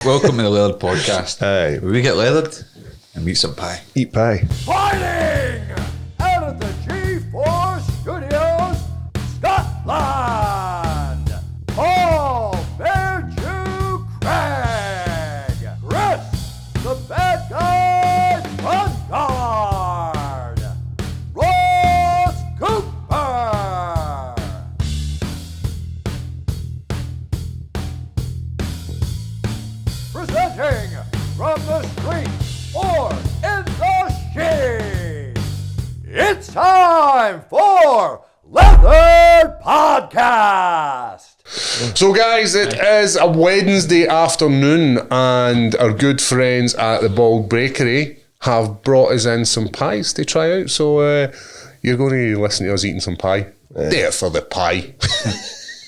Welcome to the Leathered Podcast. Aye. Where we get leathered and meet some pie. Eat pie. Fighting out of the G4 Studios, Scotland, Paul Bearchew Craig, Chris, the bad guy, Bungard, Ross Cooper. Presenting from the street or in the shade, it's time for Leathered Podcast. So guys, it is a Wednesday afternoon and our good friends at the Bald Bakery have brought us in some pies to try out. So you're going to listen to us eating some pie. There for the pie.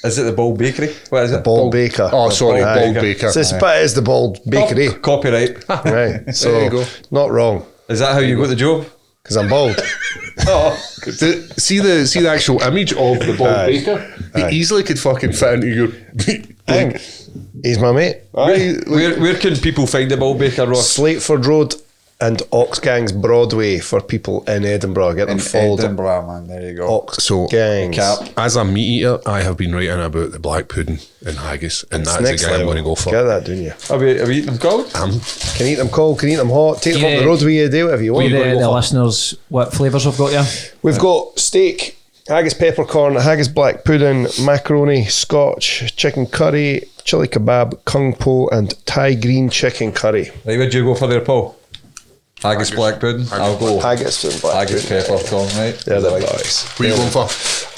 Is it the Bald Bakery? What is it? Bald Baker. Oh, sorry, Bald Bald Baker. But it is the Bald Bakery. Copyright. Right. So, There you go. not wrong, Is that how you got the job? because I'm bald. Oh, See the actual image of the Bald Aye. Baker? He easily could fucking fit into your... Hey, he's my mate. where can people find the Bald Baker, Ross? Slateford Road and Oxgangs Broadway for people in Edinburgh. Get them followed. Edinburgh, man. There you go. So, Oxgangs. Cap. as a meat eater, I have been writing about the black pudding and haggis, and that's the Next guy I'm level. going to go for. Get that, don't you? Have you eaten them cold? Can eat them cold, can eat them hot. Take them up the road with you, do whatever you want. The listeners, what flavours I've got there? We've got steak, haggis peppercorn, haggis black pudding, macaroni, scotch, chicken curry, chili kebab, kung po, and Thai green chicken curry. Right, where'd you go for there, Paul? Haggis black pudding. I'll go Haggis and black haggis pudding. peppercorn, right? They're the Right. boys. Who are you going for?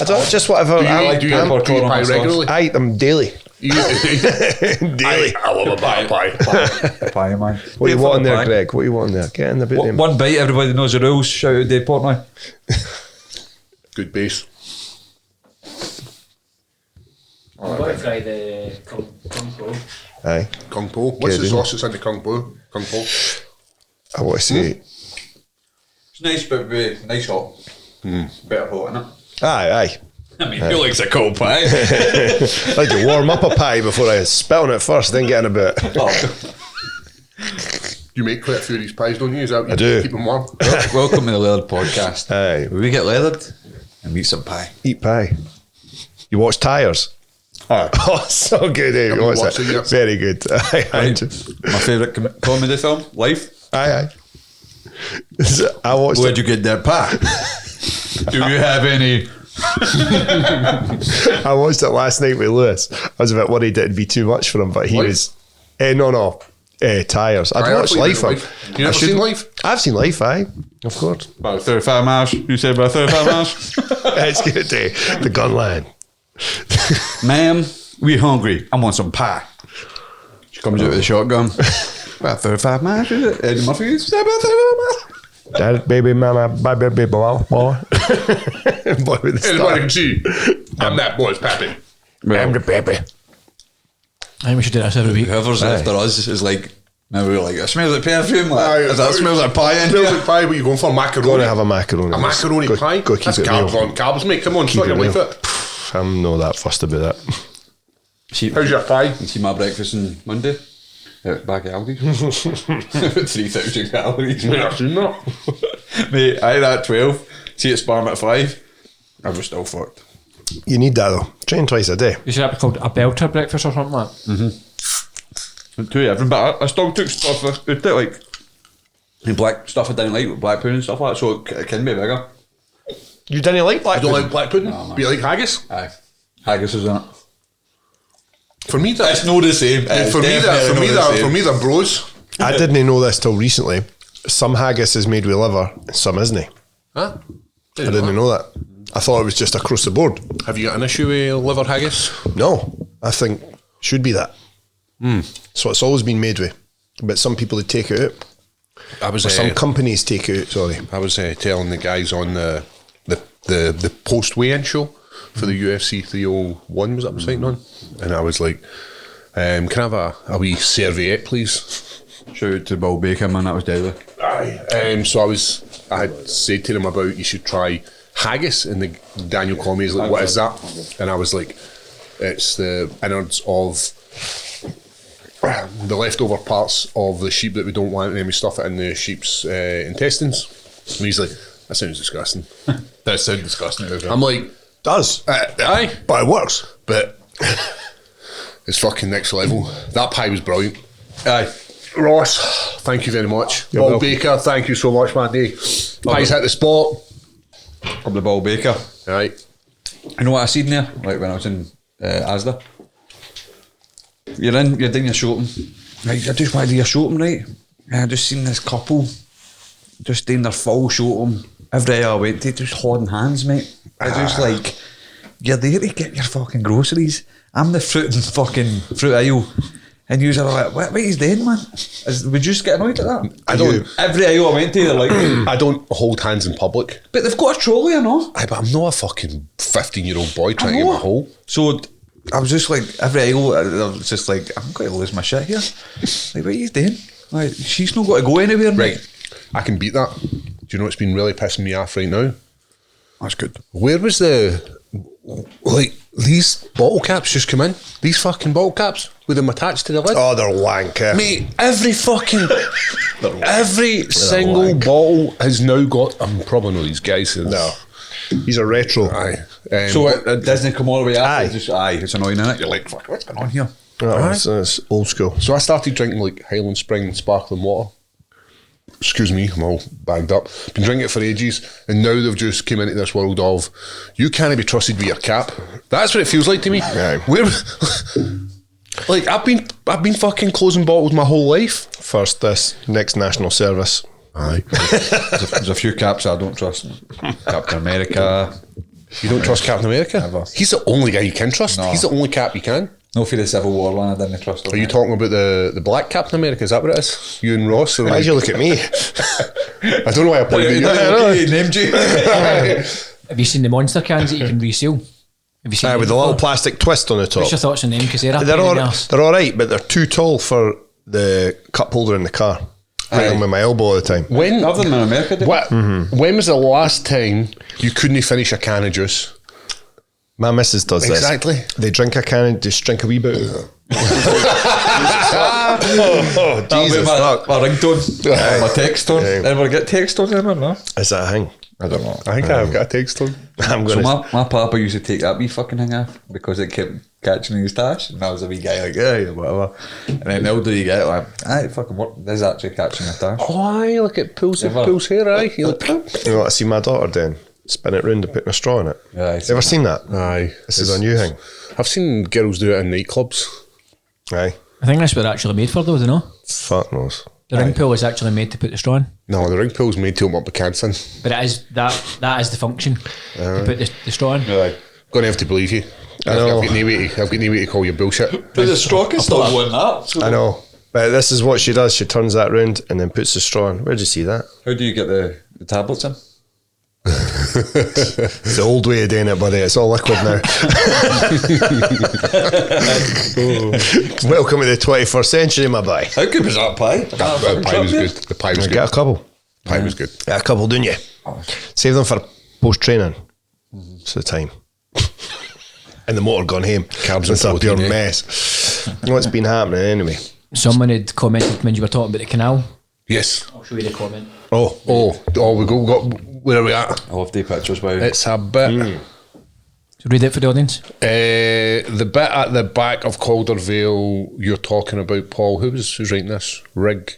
I don't just whatever. Do you, I, do you, I'm- do you eat pie sauce. regularly? I eat them daily. Daily. I love a bite of pie. Pie, man. What you want in there, Pie. Greg? What you want in there? Get in the boot. name. One bite, everybody knows the rules. Shout out Dave Portnoy. Good base. I'm going to try the kung po. Aye. Kung Po. What's Good, the isn't sauce that's in the Kung Po? Kung Po. I want to say. It's nice, but nice hot. Better hot, innit? Aye. I mean, who likes a cold pie? I like to warm up a pie before I spit on it first, then get in a bit. You make quite a few of these pies, don't you? Is that I do. Keep them warm. Welcome to the Leathered Podcast. Aye. Where we get leathered and meet some pie. Eat pie. You watch Tyres? Aye. Oh, so good, eh? Haven't What's watched that? it yet. Very good. Aye. My favourite comedy film, Life. Aye. I watched Where'd it. you get that pie? Do you have any? I watched it last night with Lewis. I was a bit worried it'd be too much for him, but he Life? was. No. Tyres. I'd Aye, watched I Life. believe it, You never seen Life? I've seen Life, aye. Of course. About 35 miles. You said about 35 miles? It's good, eh? The gun line. Ma'am, we hungry. I want some pie. She comes out with a shotgun. About 35 miles, is it? Eddie Murphy said about 35 miles. Dad, baby, mama, baby, boy. Boy with the star. Anybody can see. I'm that boy's pappy. I'm the baby. I think we should do this every week. Whoever's after us is like, now we're like, it smells like perfume. Like, Aye, that smells like pie in Smells here. like pie, but you're going for macaroni. Going to have a macaroni. A macaroni Go- pie? Go keep That's it carbs real. on carbs, mate. Come on, Keep sort your it life real. out. I'm not that fussed about that. See, How's your pie? you see my breakfast on Monday? Out back at Aldi. 3,000 calories. Mate, I've seen that. Mate, I had that 12. See it sparm at 5. I was still fucked. You need that though. Train twice a day. You should have it called a belter breakfast or something like that. Too everything, but I still took stuff. I took like the black stuff I didn't like, with black pudding and stuff like that, so it can be bigger. You didn't like black You don't like black pudding? Do you like haggis? Aye. Haggis is in it. For me, It's that's not the same. It's for me, definitely not the same. they're bros. I didn't know this till recently. Some haggis is made with liver, and some isn't. Huh? I didn't know that. I thought it was just across the board. Have you got an issue with liver haggis? No, I think should be that. So it's always been made with, but some people would take it out. I was Or some companies take it out. Sorry. I was telling the guys on the post weigh-in show for the UFC 301 was that was fighting on, and I was like, can I have a wee serviette, please? Shout out to Bill Baker, man, that was deadly. Aye. So I had said to them about you should try haggis, and Daniel called me, he's like, what is that? And I was like, it's the innards of the leftover parts of the sheep that we don't want, and then we stuff it in the sheep's intestines. And he's like, that sounds disgusting. That sounds disgusting. I'm like, Does. aye, But it works. but it's fucking next level. That pie was brilliant. Aye. Ross, thank you very much. You're Paul welcome. Baker, thank you so much, man. Pie's hit the spot. Up the ball baker. Right. You know what I seen there? Like when I was in Asda. You're doing your shopping. Right, I just want to do your shopping, right? And I just seen this couple just doing their full shopping. Every day I went to, just holding hands, mate. I just like, you're there to get your fucking groceries. I'm the fruit aisle. And you are like, what are you doing, man? Would you just get annoyed at that? I don't. Every aisle I went to, they're like, I don't hold hands in public. but they've got a trolley, I know. Aye, but I'm not a fucking 15-year-old boy trying to get my hole. So I was just like, every aisle, I was just like, I'm going to lose my shit here. Like, what are you doing? Like, she's not got to go anywhere, mate. Right. I can beat that. Do you know what's been really pissing me off right now? That's good. Where was these bottle caps just come in? These fucking bottle caps with them attached to the lid? Oh, they're wanker. Mate, every single bottle has now got. I'm probably not these guys. No. These are retro. Aye. So Disney come all the way up. Aye. It's annoying, isn't it? You're like, fuck, what's going on here? Oh, it's old school. So I started drinking like Highland Spring sparkling water. Excuse me, I'm all bagged up. Been drinking it for ages, and now they've just came into this world of you can't be trusted with your cap. That's what it feels like to me. Aye. Where, like I've been fucking closing bottles my whole life. First this, next national service. Aye. There's a few caps I don't trust. Captain America. You don't trust Captain America? Never. He's the only guy you can trust. No. He's the only cap you can. No, for the Civil War one, I didn't trust him. Are you talking about the black Captain America? Is that what it is? You and Ross? Are Why'd you look at me? I don't know why I pointed at you. Named you. Have you seen the monster cans that you can reseal? Have you seen them With a little before? plastic twist on the top. What's your thoughts on them? Because they're a They're pain in all, the arse. they're all right, but they're too tall for the cup holder in the car. Bring them with my elbow all the time. When, Other than in America, did what, when was the last time you couldn't finish a can of juice? My missus does Exactly. this. They drink a can and just drink a wee bit. Jesus, my ringtone, my text tone. Yeah. Ever get text tone anymore? No. Is that a thing? I don't know. I think I've got a text on. I'm So going to... my papa used to take that wee fucking thing off because it kept catching in his tash, and I was a wee guy like, yeah, whatever. And then the older you get, like, aye, fucking what? This is actually catching your tash. Oh, aye, look at Pools hair, aye. You look, You know what I see my daughter doing? Spin it round and putting a straw in it. Yeah, I see Ever seen that? aye. This is a new thing. I've seen girls do it in nightclubs. Aye. I think that's what they're actually made for, though, you know? Fuck knows. The ring pull is actually made to put the straw in. No, the ring pool's made to open up the cans in. But it is that is the function. To put the straw in. Aye. Gonna have to believe you. I know. I've got no way to call you bullshit. But the straw can still go in that. So I know. But this is what she does. She turns that round and then puts the straw in. Where'd you see that? how do you get the tablets in? It's the old way of doing it, buddy. It's all liquid now. Welcome to the 21st century, my boy. How good was that pie? The pie was good. The pie was Get a good. couple. Pie was good. Get a couple, don't you? Save them for post-training. It's the time. And the motor gone home. Carbs It's and a pure protein, eh? mess. What's been happening anyway? Someone had commented when you were talking about the canal. Yes. I'll show you the comment. Oh, we got. Where are we at? I love the pictures, wow. It's a bit. So read it for the audience. The bit at the back of Caldervale you're talking about, Paul. Who's writing this? Regalban.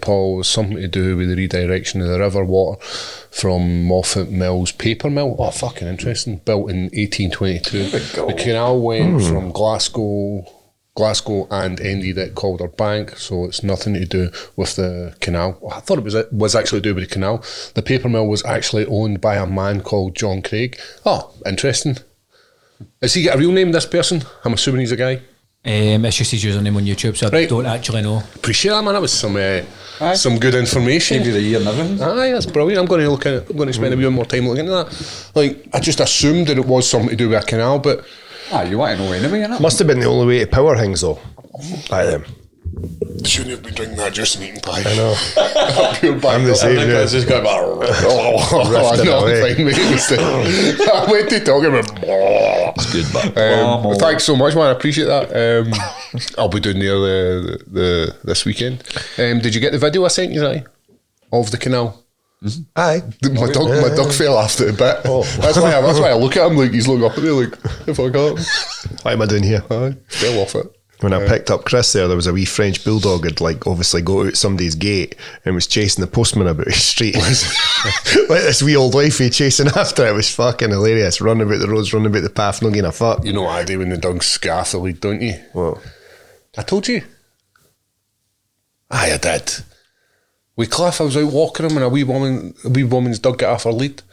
Paul, was something to do with the redirection of the river water from Moffat Mill's paper mill. Oh, fucking interesting. Built in 1822. The canal went from Glasgow and ended at Calder Bank, so it's nothing to do with the canal. Oh, I thought it was actually to do with the canal. The paper mill was actually owned by a man called John Craig. Oh, interesting. Has he got a real name, this person? I'm assuming he's a guy. It's just his username on YouTube, so I Right. don't actually know. Appreciate that, man. That was some good information. Give you the year and everything. Aye, that's brilliant. I'm going to look at it. I'm going to spend a bit more time looking at that. Like, I just assumed that it was something to do with a canal, but You want to know anyway, innit? Must have been the only way to power things, though. Like them. Shouldn't have been drinking that juice and eating pie. I know. Pure I'm the same. Yeah. It's just going back. Oh, no, I'm fine, mate. I went to talk about. It's good, but Thanks so much, man. I appreciate that. I'll be doing there the this weekend. Did you get the video I sent you, right? Of the canal? Aye. My dog fell after a bit. Oh. That's why I look at him like he's looking up at me like, if I got him. What am I doing here? Aye, fell off it. When I picked up Chris there was a wee French bulldog had like obviously got out somebody's gate and was chasing the postman about his street. Like this wee old wifey chasing after it. It was fucking hilarious. Running about the roads, running about the path, not giving a fuck. You know what I do when the dog's scarf the lead, don't you? What? I told you. Aye, I did. With Cliff, I was out walking him and a wee woman's dog got off her lead.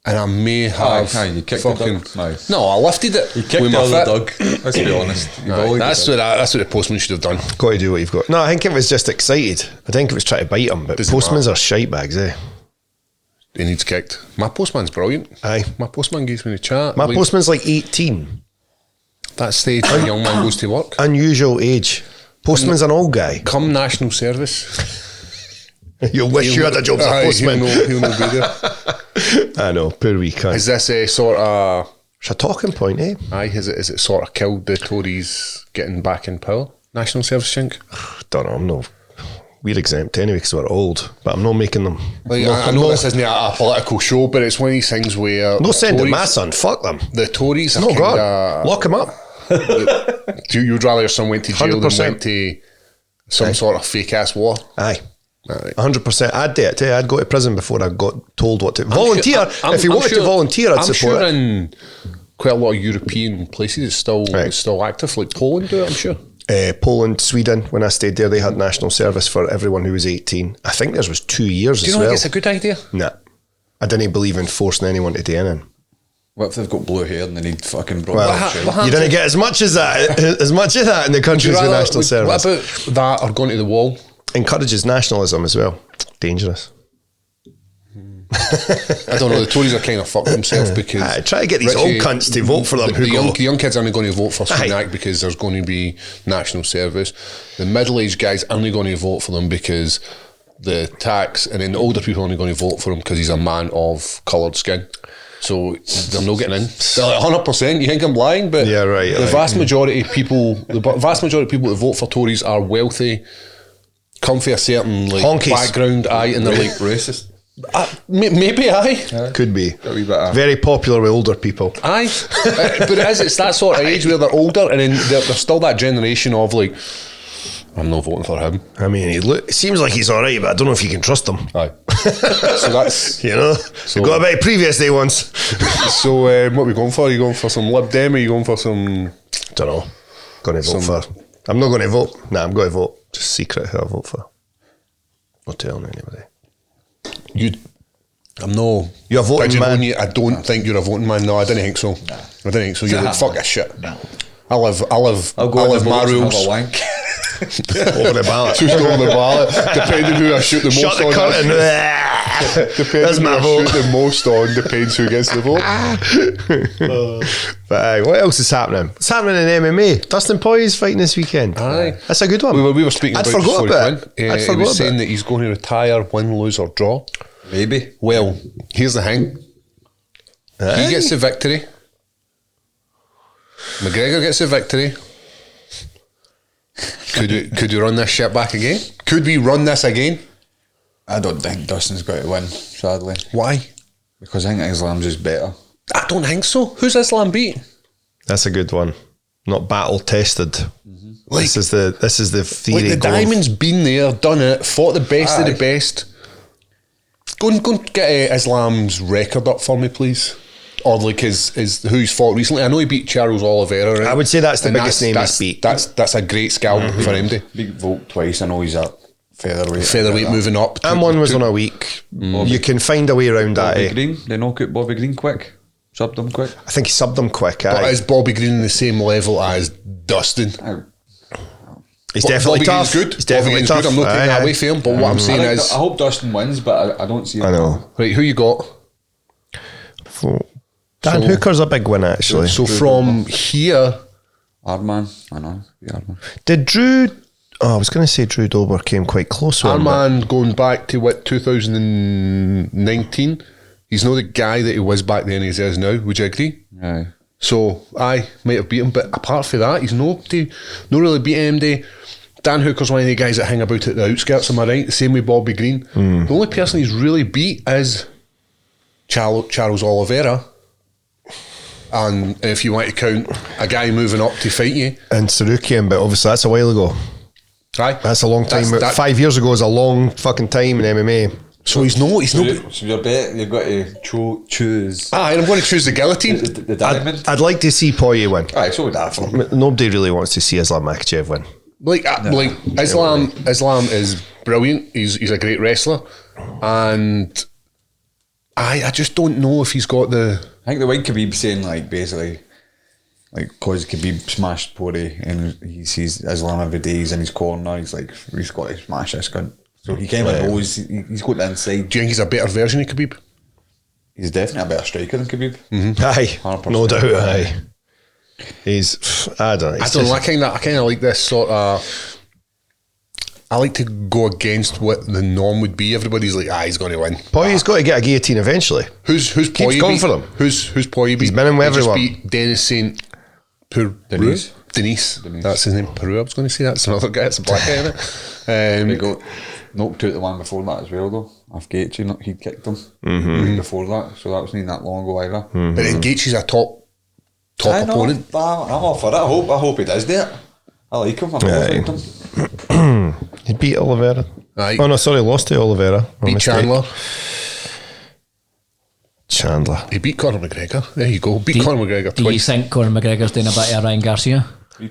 And I may have you kicked the dog. Nice. No, I lifted it. You kicked with the my other foot. dog. Let's be honest. That's what the postman should have done. Got to do what you've got. No, I think it was just excited. I think it was trying to bite him, but Doesn't postmans matter. are shite bags, eh? He needs kicked. My postman's brilliant. Aye. My postman gives me the chat. My Like, postman's like 18. that stage when a young man goes to work. Unusual age. Postman's an old guy. Come national service. You'll wish you had a job as a Aye, postman. He'll not be there. I know, poor wee cunt. Is this a sort of... It's a talking point, eh? Aye, is it sort of killed the Tories getting back in power? National service, think? Don't know, I'm no... We're exempt anyway because we're old, but I'm not making them... Like, no, I know this isn't a political show, but it's one of these things where... No the sending Tories- my son, fuck them. The Tories are No, kind God. Lock him up. You'd rather your son went to jail than 100%. went to some sort of fake-ass war? Aye. Aye. 100%. I'd do it too. I'd go to prison before I got told what to... Volunteer. If he wanted to volunteer, I'd I'm support sure it. in quite a lot of European places it's still active. Like Poland do it, I'm sure. Poland, Sweden, when I stayed there, they had national service for everyone who was 18. I think theirs was 2 years Do you as know well. like it's a good idea? Nah. I didn't believe in forcing anyone to do anything. What if they've got blue hair and they need fucking Well, broad you didn't get as much as that in the countries with national service. What about that or going to the wall? Encourages nationalism as well. Dangerous. I don't know, the Tories are kind of fucked themselves because... Aye, try to get these old cunts to vote for them The who go... young kids aren't going to vote for Aye. Sunak because there's going to be national service. The middle-aged guys aren't going to vote for them because the tax, and then the older people are only going to vote for him because he's a man of coloured skin. So they're not getting in. They're like 100%. You think I'm lying? But Yeah, right, the aye. vast majority of people that vote for Tories are wealthy, come from a certain like Honkies. background, and they're like racist. maybe aye. Could be. A wee bit of- Very popular with older people. Aye, but it's that sort of age where they're older, and then there's still that generation of like, I'm not voting for him. I mean, it seems like he's all right, but I don't know if you can trust him. Aye. So that's You know? So- We got a bit of previous day once. so. What are we going for? Are you going for some Lib Dem? Or are you going for some? Don't know. Going to vote for... I'm not going to vote. Nah, I'm going to vote. Just secret who I vote for. Not telling anybody. I'm no. You're a voting man? You. I don't think you're a voting man. No, I didn't think so. I didn't think so. You're like fuck this shit. No. I live I'll go in the my box and have rules. a wank. Over the ballot. Choose over the ballot, depending who I shoot the most Shut the on. curtain. That's Depending who my I vote. shoot the most on depends who gets the vote. But aye, what else is happening? What's happening in MMA? Dustin Poirier's fighting this weekend. Aye. That's a good one. We were speaking I'd about forgot before about it. he went. I'd He forgot was saying about that he's going to retire, win, lose or draw. Maybe. Well, here's the thing. He gets the victory. McGregor gets the victory. Could we run this shit back again? Could we run this again? I don't think Dustin's going to win, sadly. Why? Because I think Islam's just better. I don't think so. Who's Islam beat? That's a good one. Not battle tested. Like- this is the theory. Like the going- Diamond's been there, done it, fought the best of Aye. the best. Go and get Islam's record up for me, please. Or like his who he's fought recently. I know he beat Charles Oliveira. Right? I would say that's the And biggest name he's beat. That's a great scalp for him to. Big vote twice. I know he's at featherweight. Featherweight moving up. And one was on a week. You can find a way around that. Bobby Eh? Green. They knock out Bobby Green quick. Subbed him quick. I think he subbed him quick. But Aye. is Bobby Green on the same level as Dustin? He's definitely Bobby tough. Green's good. He's Bobby definitely Green's tough. good. I'm not taking Aye, that aye. away from him. But what I'm saying is, I hope Dustin wins, but I don't see him. I know. right, who you got? Dan So- Hooker's a big win, actually. So from here, Hardman. I know. Hardman. Did Drew I was going to say Drew Dober came quite close with Our him. but- man going back to 2019, he's not the guy that he was back then as he is now. Would you agree? Aye. So I might have beat him, but apart from that, he's no really beat MD. Dan Hooker's one of the guys that hang about at the outskirts, am I right? The same with Bobby Green. The only person he's really beat is Charles Oliveira. And if you want to count a guy moving up to fight you, And Sarukian, but obviously that's a while ago. right? That's a long time. That- 5 years ago is a long fucking time in MMA. So he's no. So your bet, you've got to choose I'm going to choose the guillotine. the diamond. I'd like to see Poirier win. Aye, so would I. Nobody really wants to see Islam Makhachev win. Islam is brilliant. He's a great wrestler, and I just don't know if he's got the. I think the way Khabib saying like basically, like because Khabib smashed Poirier and he sees Islam every day, he's in his corner. He's like he's got to smash this cunt. So he kind of knows he's got the inside. Do you think he's a better version of Khabib? He's definitely a better striker than Khabib. Aye, 100%. no doubt. Aye, he's. I don't know. I don't know. I kind of like this sort of. I like to go against what the norm would be. Everybody's like, he's going to win. Poirier's got to get a guillotine eventually. Who's Poirier going beat? for him. Who's Poirier beat? He's been in with He just everyone. beat Dennis St. Denise. Denise. That's his name. Peru. I was going to say that's another guy. It's a black guy, isn't it? He got knocked out the one before that as well though. Off Gaethje, he kicked him before that, so that wasn't that long ago either. But then Gaethje's a top I know, opponent. I'm all for it. I hope he does that. I like him. I've always liked him. He beat Oliveira. Aye. Oh no, sorry, lost to Oliveira. My Beat mistake. Chandler. He beat Conor McGregor. There you go. Beat Conor McGregor Do you twice. think Conor McGregor's doing a bit of Ryan Garcia?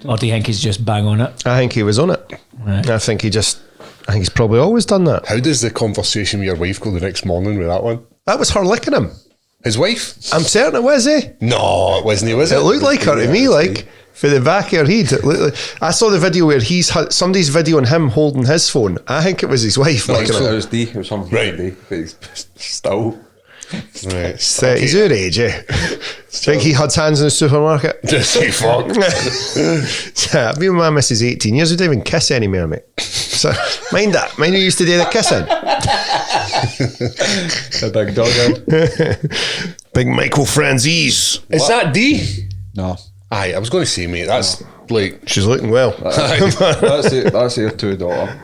Or do you think he's just bang on it? I think he was on it. Right. I think he's probably always done that. How does the conversation with your wife go the next morning with that one? That was her licking him. His wife? I'm certain it was, No, it wasn't. Was it? It looked like her to me, like for the back of her head. It looked like, I saw the video where somebody's videoing him holding his phone. I think it was his wife. No, licking So it him. was D. It was something Right. D. But he's still. Right. So he's your age, eh? Do you think he had hands in the supermarket? Just say fuck. Yeah, I've been with my missus 18 years. We don't even kiss anymore, mate. So mind that. Mind who used to do the kissing. A big dog. Big Michael Franzese. Is that D? No. Aye, I was going to say, mate, that's like She's looking well. That's it. That's your two daughter.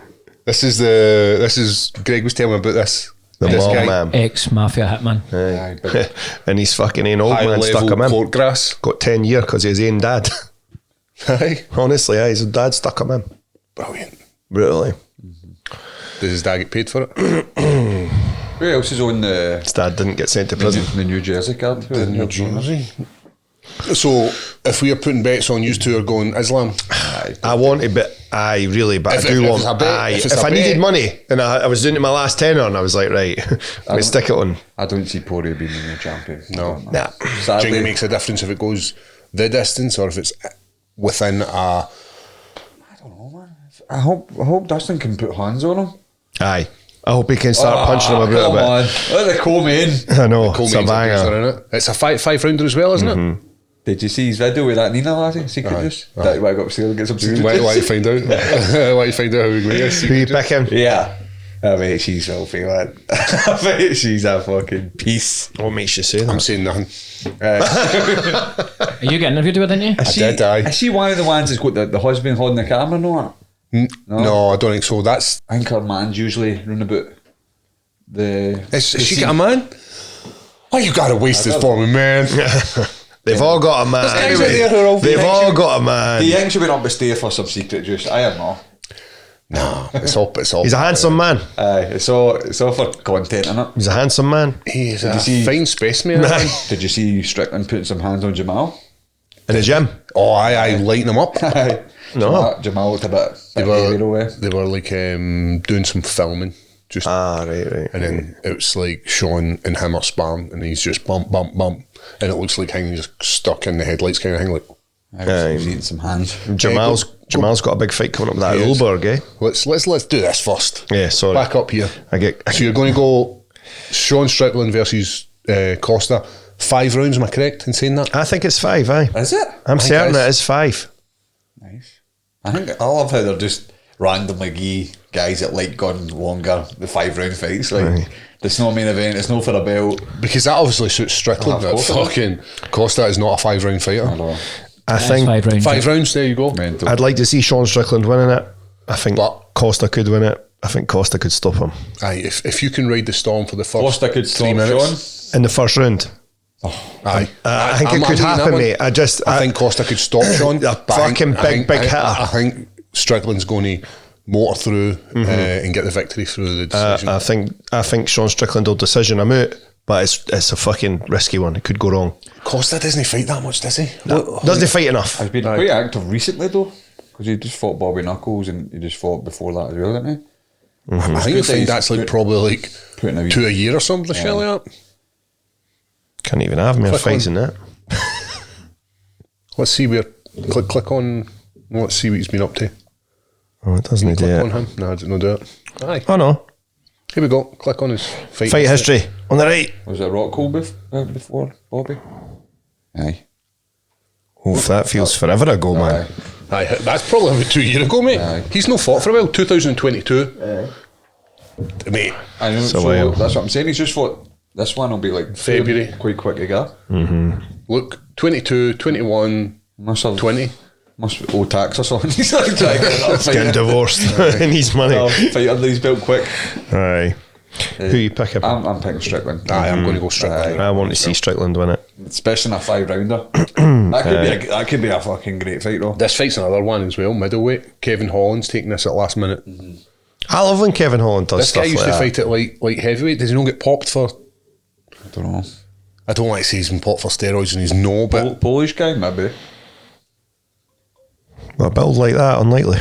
this is Greg was telling me about this. The This mom guy, man. Ex-mafia hitman. Aye, but And he's fucking an old high man stuck level him in. court grass. Got 10 years because his own dad. Aye, Honestly, his dad stuck him in. brilliant. Brutally. Does his dad get paid for it? who else is on His dad didn't get sent to prison. the New Jersey card? New Jersey. So if we are putting bets on, you two are going Islam. I wanted, but I really, but If- I do if want. it's a bet- Aye, if if, it's a I needed bet- money and I was doing it my last tenner, and I was like, right, I'm gonna stick it on. I don't see Poirier being the new champion. No. Nah. Do you think Sadly, it makes a difference if it goes the distance or if it's within a? I don't know, man. I hope Dustin can put hands on him. Aye, I hope he can start punching him a bit. Come on, let the co-main. I know, Coleman's it's a a banger. bruiser, innit? It's a five rounder as well, isn't it? Did you see his video with that Nina laddie? Secret juice? That why I got upstairs and get some secret Why juice? you find out? Why you find out how we go? Yes, Who you picking? Yeah. I bet she's filthy, man. I bet she's a fucking piece. What makes you say I'm that? saying nothing. Are you getting interviewed with, didn't you? Is she, did, aye. Is she one of the ones that's got the husband holding the camera and all that? No, I don't think so. That's I think her man's usually running about the... is she got a man? Why you gotta waste this for me, man? They've all got a man. guys out there who are all They've being all action. got a Do man. you think she went up the stair for some secret juice? I am not. No, it's all. He's a handsome man. Aye, it's all for content, innit? He's a handsome man. He's Did a you see- fine specimen. man. Did you see Strickland putting some hands on Jamal? In the gym. Oh, I lighten him up. Aye. No. Jamal looked a bit They hairy were, away. they were like doing some filming, just Ah, right. and then it was like Sean and him are sparring, and he's just bump, bump, bump, and it looks like him just stuck in the headlights kind of thing. Like, I was eating some hands. Jamal's got a big fight coming up with that He is. Ulberg, eh? let's do this first. Yeah, sorry. Back up here. So you're going to go Sean Strickland versus Costa. 5 rounds, am I correct in saying that? I think it's 5, aye. Is it? I'm certain it it is. is 5. Nice. I think I love how they're just randomly give guys that like gone longer the 5-round fights. Like, it's not a main event, it's not for a belt. Because that obviously suits Strickland. Of course it Fucking Costa is not a 5-round fighter. I think 5 rounds. 5 rounds, there you go. Mental. I'd like to see Sean Strickland winning it. I think But- Costa could win it. I think Costa could stop him Aye, if you can ride the storm for the first Costa could 3 stop minutes. in the first round. Aye. I think I'm it could leaning that happen, one. mate. I think Costa could stop Sean. A but I think- fucking I think- big I- hitter. I think Strickland's going to motor through and get the victory through the decision. I think Sean Strickland will decision him out, but it's a fucking risky one. It could go wrong. Costa doesn't fight that much, does he? Doesn't he fight enough? He's been quite active recently though, because he just fought Bobby Knuckles and he just fought before that as well, didn't he? I think good that's like probably like putting a wee- 2 a year or something. Shit like that. Can't even have more Click fights on. in that. Let's see where. Click on. Let's see what he's been up to. Oh, it doesn't do Click on it. him. No, I didn't do it. Aye. Oh no. Here we go. Click on his fight. Fight history on the right. Was it Rockhold before Bobby? Aye. Oh, that feels forever ago, man. Aye, that's probably about 2 years ago, mate. Aye. He's no fought for a while. 2022. Mate, I know, So, so that's what I'm saying. He's just fought. This one will be like February. quite quick to go. look, 22, 21, Must have 20. Must owe tax or something. He's like trying to get that Getting fight. divorced. He needs money. Fight under his belt quick. Aye. Who you picking? I'm picking Strickland. Aye, I'm going to go Strickland. I want to see Strickland win it. Especially in a 5-rounder. that could be a fucking great fight though. This fight's another one as well, middleweight. Kevin Holland's taking this at last minute. I love when Kevin Holland does This stuff guy used like to that. fight at like heavyweight. Does he not get popped for? I don't know. I don't like to say he's been popped for steroids and he's no, but Polish guy, maybe. A build like that, unlikely.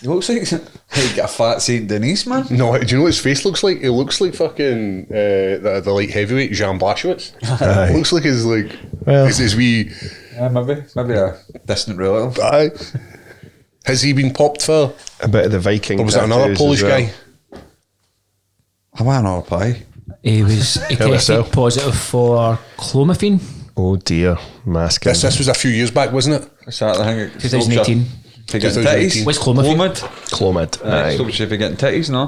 He looks like a fat Saint Denis man. no. Do you know what his face looks like? It looks like fucking the light heavyweight Jan Blachowicz. Aye. Looks like his like Well. his wee. Yeah, maybe a distant relative. Aye. Has he been popped for? A bit of the Viking. Or was it another tattoos Polish as well. guy? I want another pie. He yourself. tested positive for clomiphene. Oh dear, masking. This was a few years back, wasn't it? What's that? I think 2018. For getting 2018. titties. What's clomiphene? Clomid. Clomid. Aye. Stops you for getting titties, no?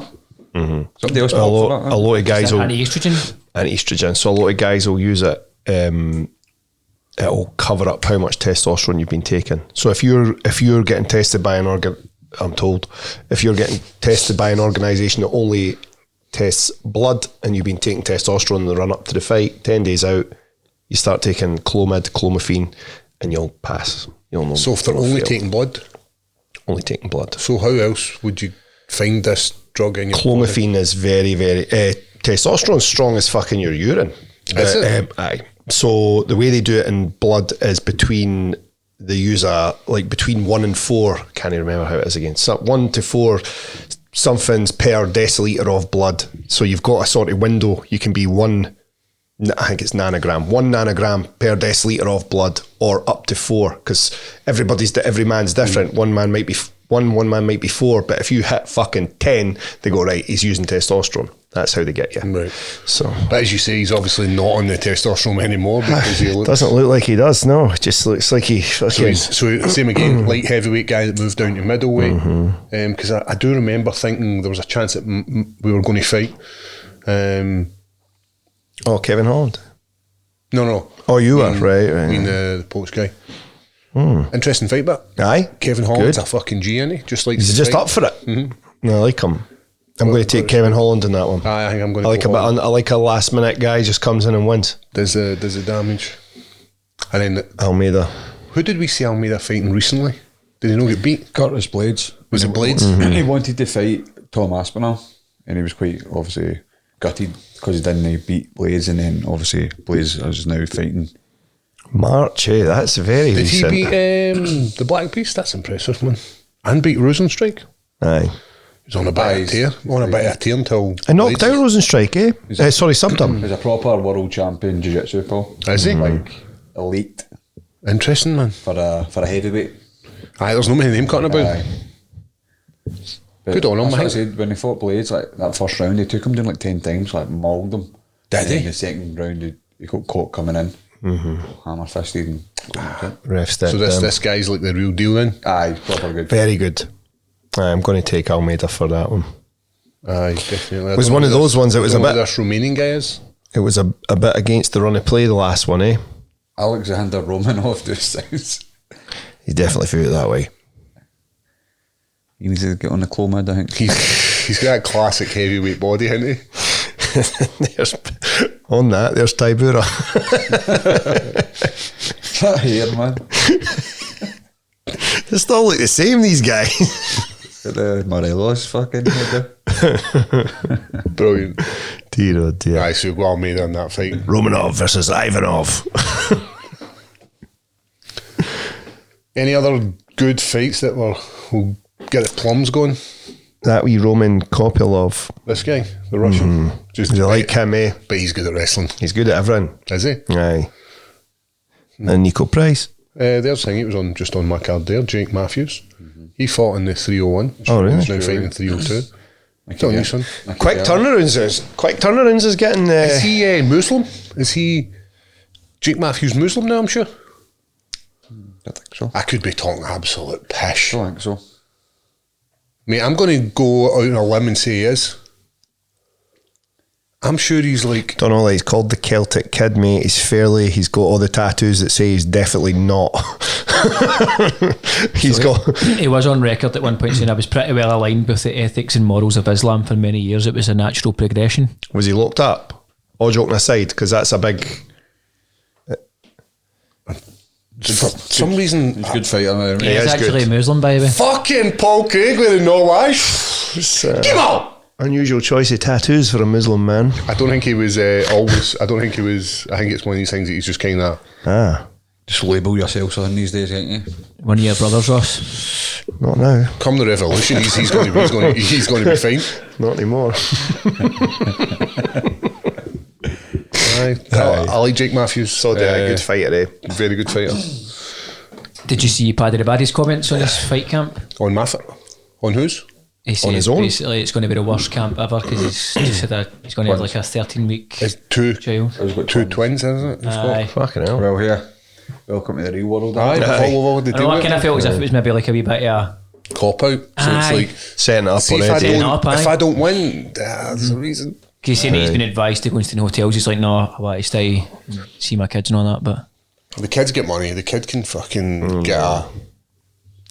Somebody else A popped lot, for that. a lot of guys will Anti-estrogen. estrogen. So a lot of guys will use it. It'll cover up how much testosterone you've been taking. So if you're getting tested by an I'm told if you're getting tested by an organisation that only tests blood and you've been taking testosterone in the run up to the fight, 10 days out, you start taking clomiphene, and you'll pass. You'll know. So if they're you'll only fail. taking blood, only taking blood. so how else would you find this drug in your body? Clomiphene is very, very testosterone's strong as fucking your urine. Is it? Aye. So the way they do it in blood is between they use between 1 and 4. Can't even remember how it is again. So 1 to 4 somethings per deciliter of blood. So you've got a sort of window. You can be I think it's nanogram, 1 nanogram per deciliter of blood, or up to 4, because every man's different. One man might be 1 man might be 4, but if you hit fucking 10, they go, right, he's using testosterone. That's how they get you. Right. So But as you say, he's obviously not on the testosterone anymore because he looks. doesn't look like he does. No, it just looks like he So, fucking. so same again, light heavyweight guy that moved down to middleweight. Because I do remember thinking there was a chance that we were going to fight. Oh, Kevin Holland. No. Oh, you were right. Being the Polish guy. Interesting fight, but Aye, Kevin Holland's good. a fucking G, isn't he? Just like He's the just fight. up for it. No, I like him. I'm going to take Kevin Holland in that one. Aye, I think I'm going I to like a bit. I like a last minute guy just comes in and wins. Does the damage. And then Almeida. who did we see Almeida fighting recently? Did he not get beat? Curtis Blades. Was it Blades? He wanted to fight Tom Aspinall, and he was quite obviously gutted because he didn't beat Blades, and then obviously Blades is now fighting. March, that's very Did he recent. beat the Black Beast? That's impressive, man. And beat Rosenstrike. Aye. He was on a bit of a tear. On a bit of a tear until. I knocked out Blades- Rosenstrike, eh? Sorry, subbed him. He's a proper world champion jiu-jitsu, Paul. Is he? Like elite Interesting, man. for a heavyweight. Aye, there's no many name cutting about. Aye. But Good on him, that's what I mate. said, when he fought Blades, like that first round, he took him down like 10 times, like mauled him. Did And then he? the second round, he got caught coming in. hammer fisted and Ref stepped So this guy's like the real deal then? aye, proper good. very good. I'm going to take Almeida for that one. Aye, definitely. It was one of those ones that was a bit. This Romanian guy is? It was a bit against the run of play, the last one, eh? Alexander Romanov just sounds. He definitely threw it that way. He needs to get on the Clomid, I think. He's got that classic heavyweight body, hasn't he? There's Taibura. That hair, man. They still look the same, these guys. Got the Morelos fucking head. Brilliant. Dear, oh dear. Aye, so well made on that fight. Romanov versus Ivanov. Any other good fights that will get the plums going? That wee Roman Kopylov. This guy, the Russian. Just You like him, eh? But he's good at wrestling. He's good at everything. Is he? Aye. And Nico Price. There's thing, it was just on my card there, Jake Matthews. He fought in the 301. Oh, really? He's now fighting in 302. Don't you, son? Quick turnarounds is getting... Is he Muslim? Is he Jake Matthews Muslim now, I'm sure? I think so. I could be talking absolute pish. I think so. Mate, I'm going to go out on a limb and say he is. I'm sure he's like... Don't know, he's called the Celtic Kid, mate. He's got all the tattoos that say he's definitely not. He was on record at one point saying I was pretty well aligned with the ethics and morals of Islam for many years. It was a natural progression. Was he locked up? All joking aside, because that's a big... For some reason... He's a good fighter, man. He is is actually good. a Muslim, by the way. Fucking Paul Craig with a no wife. Come on! Unusual choice of tattoos for a Muslim man. I don't think he was always... I think it's one of these things that he's just kind of... Just label yourself something these days, ain't you? One of your brothers, Ross. Not now. Come the revolution, he's going to be fine. Not anymore. I like Jake Matthews. So they're a good fighter, eh? Very good fighter. Did you see Paddy the Baddy's comments on this fight camp? On On whose? He said his own? basically it's going to be the worst camp ever because he's going to have like a 13-week It's two child. two twins, isn't it? Aye. Fucking hell. Well, here. Welcome to the real world. Aye, follow the I know, I kind of felt as if it was maybe like a wee bit of cop out. So Aye. it's like, Setting it up see, already. Setting if up, I don't win, there's a reason. he's saying he's been advised to go into the hotels. He's like, no, I want to stay see my kids and all that. But The kids get money. The kid can fucking get a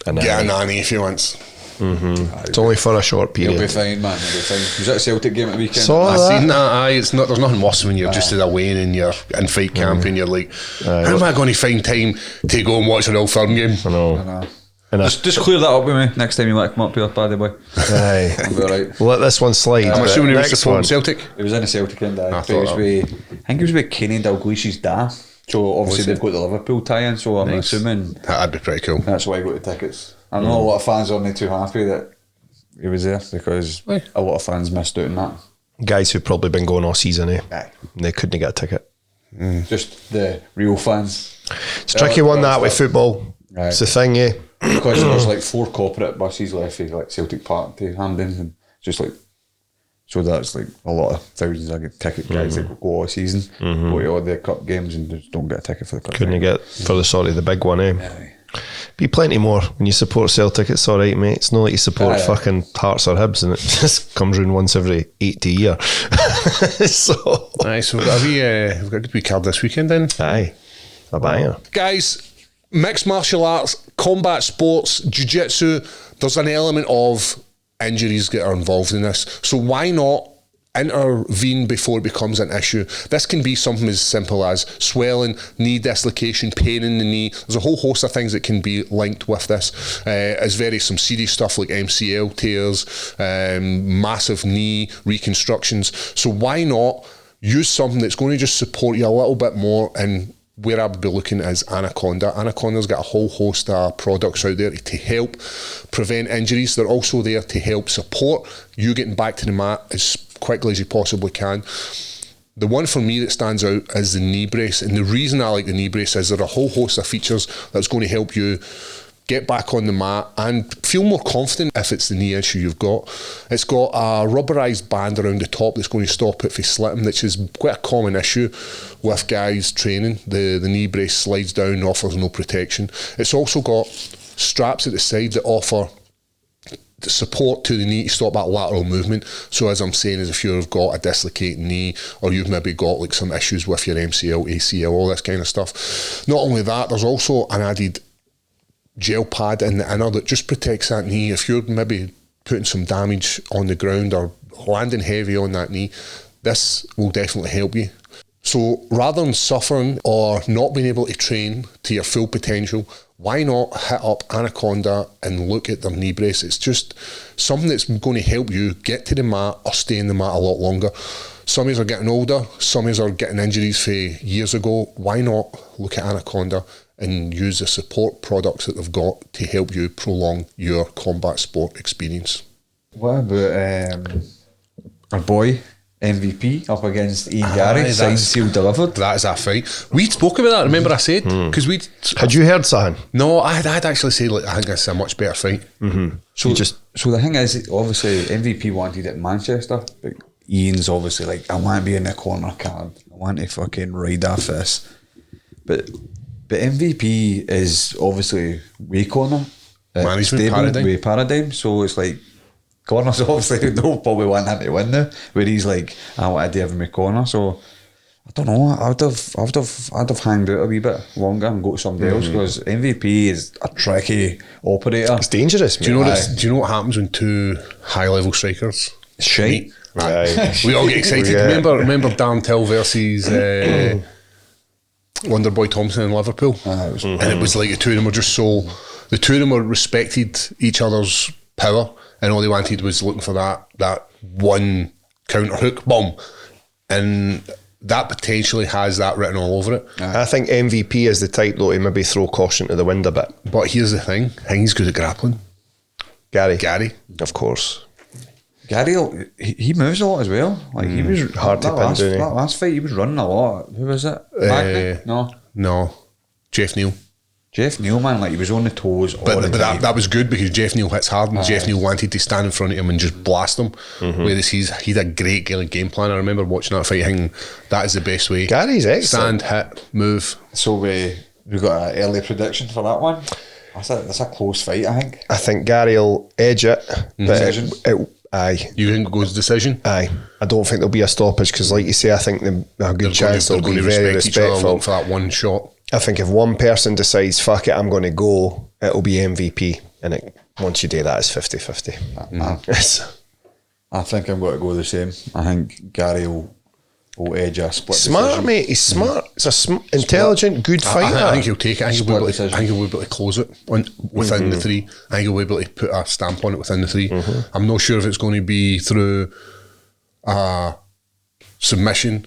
nanny if he wants. It's only for a short He'll be period. fine, man. He'll be fine. He was at a Celtic game at the weekend. Saw I've that. seen that. Aye, it's not. There's nothing worse when you're just away and you're in fight camp and you're like, how am I going to find time to go and watch an old firm game? I know. And Just clear that up with me next time you want to come up here, Paddy boy. Aye. I'll be alright. We'll let this one slide. I'm but assuming he was next supporting one. Celtic. He was in a Celtic end, I I thought think he was with Kenny Dalglish's dad. So obviously they've got the Liverpool tie-in, so I'm assuming That'd be pretty cool. that's why he got the tickets. I know a lot of fans aren't too happy that he was there because a lot of fans missed out on that. Guys who've probably been going all season, eh? Aye. And they couldn't get a ticket. Just the real fans. It's a tricky one that with football. Right. It's the thing, eh? Because there's like 4 corporate buses left for like Celtic Park to Hampden and just like so that's like a lot of thousands of ticket guys that go all season, go to all the cup games and just don't get a ticket for the cup. Couldn't you get for the big one, eh? Aye. Be plenty more when you support Celtic. It's all right, mate. It's not like you support Aye. fucking Hearts or Hibs, and it just comes round once every 80 year. So, Aye, so we've got a good wee card this weekend then. aye, a banger. Guys, mixed martial arts, combat sports, jiu-jitsu, there's an element of injuries that are involved in this. So why not intervene before it becomes an issue? This can be something as simple as swelling, knee dislocation, pain in the knee. There's a whole host of things that can be linked with this. As some serious stuff like MCL tears, massive knee reconstructions. So why not use something that's going to just support you a little bit more? And where I would be looking is Anaconda. Anaconda's got a whole host of products out there to help prevent injuries. They're also there to help support you getting back to the mat as quickly as you possibly can. The one for me that stands out is the knee brace, and the reason I like the knee brace is there are a whole host of features that's going to help you get back on the mat and feel more confident if it's the knee issue you've got. It's got a rubberised band around the top that's going to stop it from slipping, which is quite a common issue with guys training. The knee brace slides down, offers no protection. It's also got straps at the side that offer the support to the knee to stop that lateral movement. So as I'm saying, is if you've got a dislocated knee, or you've maybe got like some issues with your MCL, ACL, all this kind of stuff. Not only that, there's also an added gel pad in the inner that just protects that knee. If you're maybe putting some damage on the ground or landing heavy on that knee, this will definitely help you. So rather than suffering or not being able to train to your full potential, why not hit up Anaconda and look at their knee brace? It's just something that's going to help you get to the mat or stay in the mat a lot longer. Some of us are getting older, some of us are getting injuries for years ago. Why not look at Anaconda and use the support products that they've got to help you prolong your combat sport experience? What about our boy MVP up against Ian Garry, signed, sealed, delivered? That is a fight. We spoke about that, remember I said? Because Had you heard something? No, I'd actually said, like, I think it's a much better fight. So the thing is, obviously MVP wanted it in Manchester, but Ian's obviously like, I want to be in the corner card, I want to fucking ride off this. But MVP is obviously way corner, management stable, paradigm. way paradigm. So it's like corners obviously don't probably want him to win now, where he's like, I want to do every corner. So I don't know. I'd have hanged out a wee bit longer and go to somebody else, because MVP is a tricky operator. It's dangerous. Do you know do you know what happens when two high level strikers Shite. meet? We all get excited. Yeah. Remember Dan Till versus Wonderboy Thompson in Liverpool, and it was like the two of them were respected each other's power, and all they wanted was looking for that one counter hook, boom, and that potentially has that written all over it. I think MVP is the type though to maybe throw caution to the wind a bit. But here's the thing: I think he's good at grappling. Gary, of course. Garry, he moves a lot as well. Like he was Hard to pin, doesn't he? That last fight, he was running a lot. Who was it? Magny? No, Jeff Neal. Jeff Neal, man, like he was on the toes. But that was good, because Jeff Neal hits hard, and Jeff Neal wanted to stand in front of him and just blast him. Whereas he's a great game plan. I remember watching that fight, thinking that is the best way. Gary's excellent. Stand, hit, move. So we got an early prediction for that one. That's a close fight, I think. I think Gary will edge it. Decision. Aye. You think it goes decision? Aye. I don't think there'll be a stoppage, because like you say, I think a good chance they'll be very respect each other, respectful look for that one shot. I think if one person decides, fuck it, I'm going to go, it'll be MVP. And once you do that, it's 50-50. I think I'm going to go the same. I think Garry will edge a split Smart, decision. mate. He's smart. It's intelligent, good fighter. I think he'll take it. I think he'll be Split able to close it within the three. I think he'll be able to put a stamp on it within the three. I'm not sure if it's going to be through submission.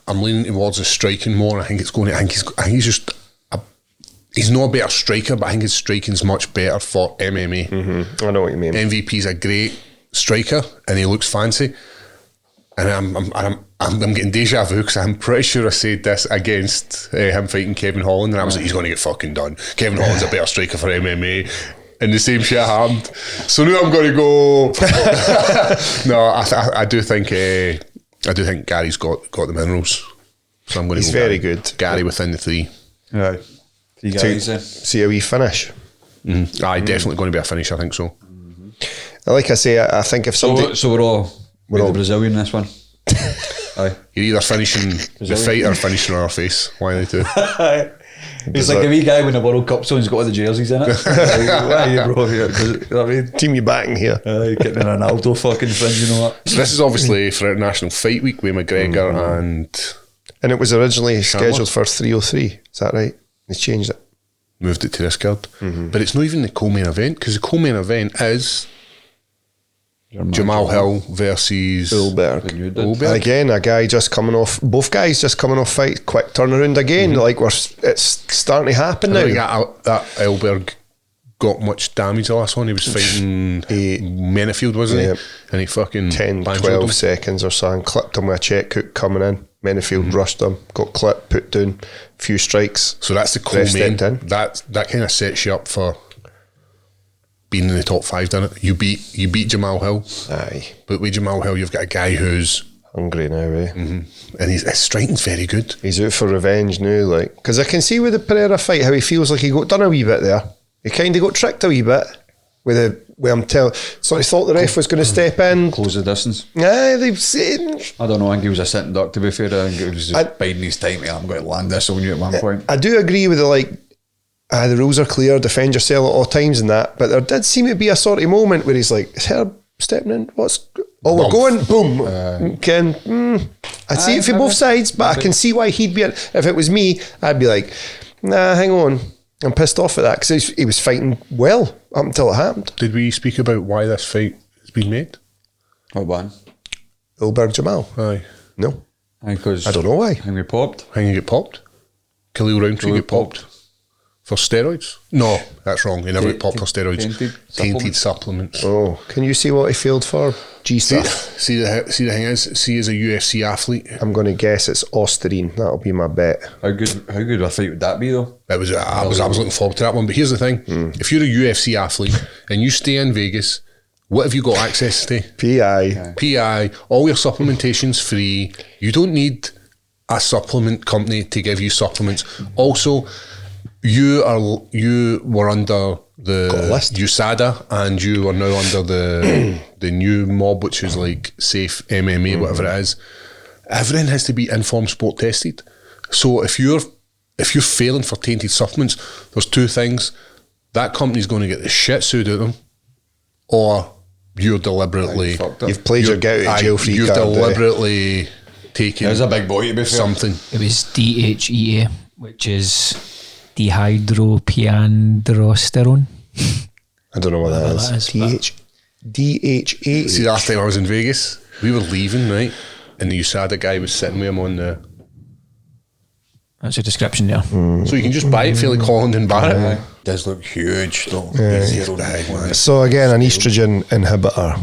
I'm leaning towards the striking more. I think it's going to. I think he's just. He's not a better striker, but I think his striking's much better for MMA. I know what you mean. MVP's a great striker, and he looks fancy. And I'm getting deja vu, because I'm pretty sure I said this against him fighting Kevin Holland, and I was like, he's going to get fucking done. Kevin Holland's a better striker for MMA, and the same shit happened. So now I'm going to go. No, I do think Gary's got the minerals. So I'm going to. He's very good. Gary within the three. Right. See how we finish. Aye, definitely going to be a finish. I think so. Like I say, I think if somebody. So we're all the Brazilian in this one. Aye. You're either finishing the fight or finishing on our face. Why are they two? He's like a wee guy when the World Cup's on, he's got all the jerseys in it. Like, why are you, bro? You know what I mean? Team you backing here. Getting a Ronaldo fucking fringe, you know what? So this is obviously for International Fight Week with McGregor And it was originally scheduled for 3:03. Is that right? They changed it. moved it to this card. But it's not even the co-main event, because the co-main event is Jamal Hill versus Ulberg. Ulberg. And again, both guys just coming off fight, quick turnaround again. Like it's starting to happen now. That Ulberg got much damage the last one. He was fighting Menefield, wasn't he? And he fucking 10-12 seconds or so, and clipped him with a check hook coming in. Menefield rushed him, got clipped, put down, few strikes. So that's the Ref co-main. stepped in. That kind of sets you up for being in the top 5, didn't it? You beat Jamal Hill. Aye. But with Jamal Hill, you've got a guy who's hungry now, eh? and his striking's very good. He's out for revenge now, like, because I can see with the Pereira fight how he feels like he got done a wee bit there. He kind of got tricked a wee bit with the way I'm telling. So he thought the ref was going to step in, Close the distance. Yeah, they've seen. I don't know, I think he was a sitting duck, to be fair. I think he was just biding his time. I'm going to land this on you at one point. I do agree with the rules are clear, defend yourself at all times and that, but there did seem to be a sort of moment where he's like, is Herb stepping in? We're going, boom. I see it from both sides, but I can see why he'd be, if it was me, I'd be like, nah, hang on. I'm pissed off at that because he was fighting well up until it happened. Did we speak about why this fight has been made? What one? Ulberg Jamal. Aye. No. Because I don't know why. I think we popped. How you get popped? Khalil Roundtree get popped. For steroids? No, that's wrong. He never got popped for steroids. Tainted supplements. Oh, can you see what he failed for? G stuff. See the thing is, as a UFC athlete, I'm going to guess it's Osterine. That'll be my bet. How good a fight would that be though? I was looking forward to that one. But here's the thing: if you're a UFC athlete and you stay in Vegas, what have you got access to? PI. All your supplementation's free. You don't need a supplement company to give you supplements. Also, you were under the USADA and you are now under the new mob, which is like Safe MMA, whatever it is. Everything has to be informed sport tested. So if you're failing for tainted supplements, there's two things: that company's going to get the shit sued out of them, or you're deliberately you've played your get out of jail free you've card. Deliberately taken. There's a big boy to be fair. Something. It was DHEA, which is dihydropiandrosterone. I don't know what that is. DHA. See, last time I was in Vegas, we were leaving, right? And the USADA guy was sitting with him on the... That's a description there. So you can just buy it, feel like Holland and Barrett. Does look huge though. So again, an estrogen inhibitor.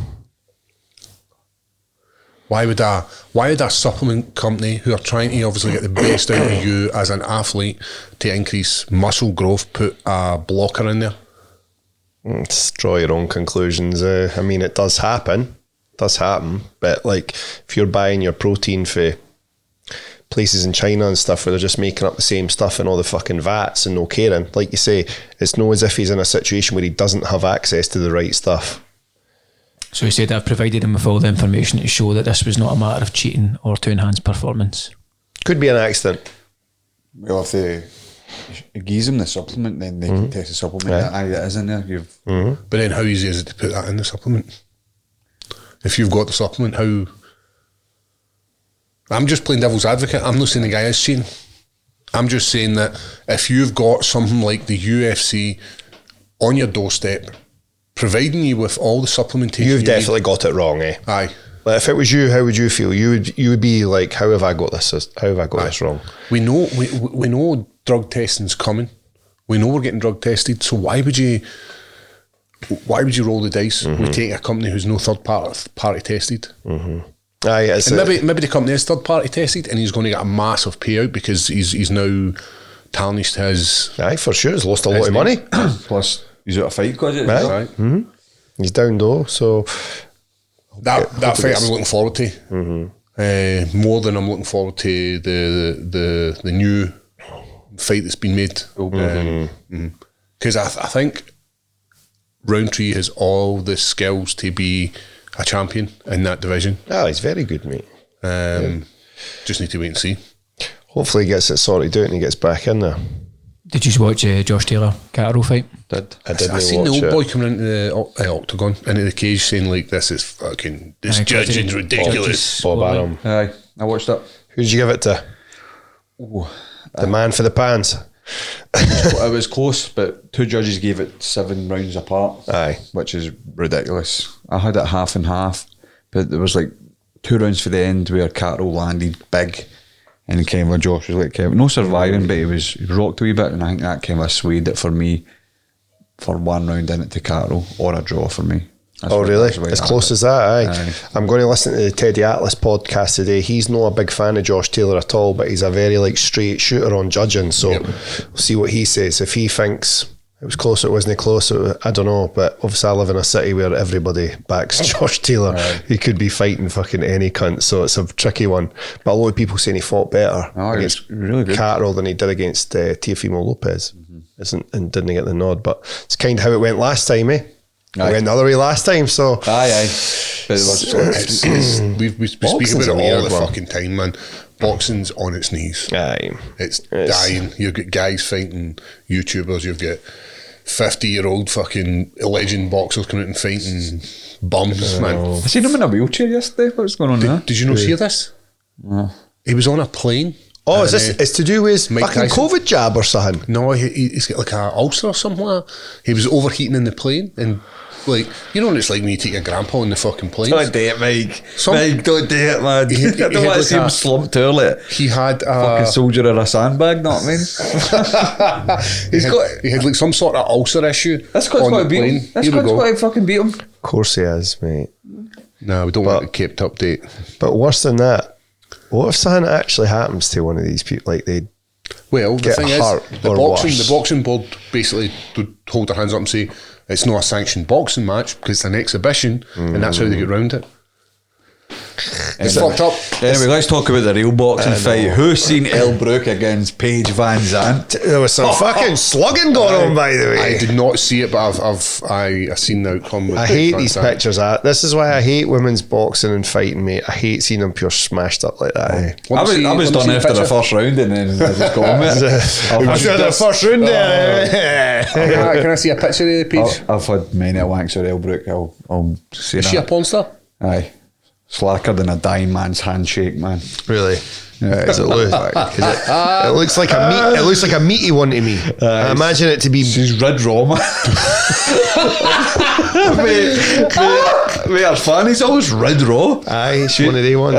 Why would a supplement company who are trying to obviously get the best out of you as an athlete to increase muscle growth put a blocker in there? Just draw your own conclusions. I mean, it does happen. But like, if you're buying your protein for places in China and stuff where they're just making up the same stuff in all the fucking vats and no caring, like you say, it's no as if he's in a situation where he doesn't have access to the right stuff. So he said, I've provided him with all the information to show that this was not a matter of cheating or to enhance performance. Could be an accident. Well, if they give them the supplement, then they can test the supplement. Aye, that is in there. But then how easy is it to put that in the supplement? If you've got the supplement, how... I'm just playing devil's advocate. I'm not saying the guy is cheating. I'm just saying that if you've got something like the UFC on your doorstep, providing you with all the supplementation, you've definitely got it wrong, eh? Aye. Like if it was you, how would you feel? You would be like, how have I got this? How have I got this wrong? We know drug testing's coming. We know we're getting drug tested. So why would you roll the dice with taking a company who's no third party tested? Aye, and maybe the company is third party tested, and he's going to get a massive payout because he's now tarnished his. Aye, for sure, he's lost a lot of money. Plus, he's out of fight because of it. Right. He's down though, so that fight I'm looking forward to. More than I'm looking forward to the new fight that's been made. Because I think Roundtree has all the skills to be a champion in that division. Oh, he's very good, mate. Just need to wait and see. Hopefully he gets it sorted out and he gets back in there. Did you watch Josh Taylor Catterall fight? I seen the old boy coming into the octagon, into the cage, saying like, "This is fucking, this judging's ridiculous." Bob Arum. Aye, I watched that. Who did you give it to? The man for the pants. It was close, but two judges gave it 7 rounds apart. Aye, which is ridiculous. I had it half and half, but there was like 2 rounds for the end where Catterall landed big, and kind of Josh was like no surviving, but he was rocked a wee bit, and I think that kind of swayed it for me for 1 round in it to Catterall or a draw for me. Really? As close as that, aye. I'm going to listen to the Teddy Atlas podcast today. He's not a big fan of Josh Taylor at all, but he's a very straight shooter on judging, so we'll see what he says. If he thinks It was close, it wasn't close. I don't know, but obviously I live in a city where everybody backs Josh Taylor. He could be fighting fucking any cunt, so it's a tricky one. But a lot of people saying he fought better against really good. Catterall than he did against Teofimo Lopez. And didn't get the nod, but it's kind of how it went last time, eh? It went the other way last time, so... Aye. But we speak about it all the fucking time, man. Boxing's on its knees. Aye. It's dying. You've got guys fighting YouTubers, you've got 50-year-old fucking legend boxers coming out and fighting bums, man. I seen him in a wheelchair yesterday. What's going on there? Did you not hear this? No. He was on a plane. Oh, is this it's to do with his Mike fucking Tyson. COVID jab or something? No, he's got like a ulcer or something like that. He was overheating in the plane and like, you know what it's like when you take your grandpa on the fucking plane? Don't do it, Mike. Mike, don't do it, man. I don't want to see him slumped early. He had Fucking soldier in a sandbag, know what I mean? he had like some sort of ulcer issue. That's quite on why the beat plane. him. That's Here we quite go. why fucking beat him. Of course he is, mate. No, we don't want it kept update. But worse than that, what if something actually happens to one of these people? Like they Well, the get thing hurt is, the or worse. boxing board basically would hold their hands up and say it's not a sanctioned boxing match because it's an exhibition, and that's how they get round it. It's fucked up. Anyway, let's talk about the real boxing fight. Who's seen Elle Brooke against Paige VanZant? There was some fucking slugging going on, by the way. I did not see it, but I've seen the outcome. With I hate these pictures. This is why I hate women's boxing and fighting, mate. I hate seeing them pure smashed up like that. Eh? I was done after the first round and then I just got on with it. After the first round there. Can I see a picture of the Paige? I've had many a wanks with Elle Brooke. I'll say Is she a porn star? Aye. Slacker than a dying man's handshake, man. Really? Yeah, Does it look like? It looks like a meat. It looks like a meaty one to me. I imagine it to be. She's red raw, man. mate, our fan, he's always red raw. Aye, it's one of the ones.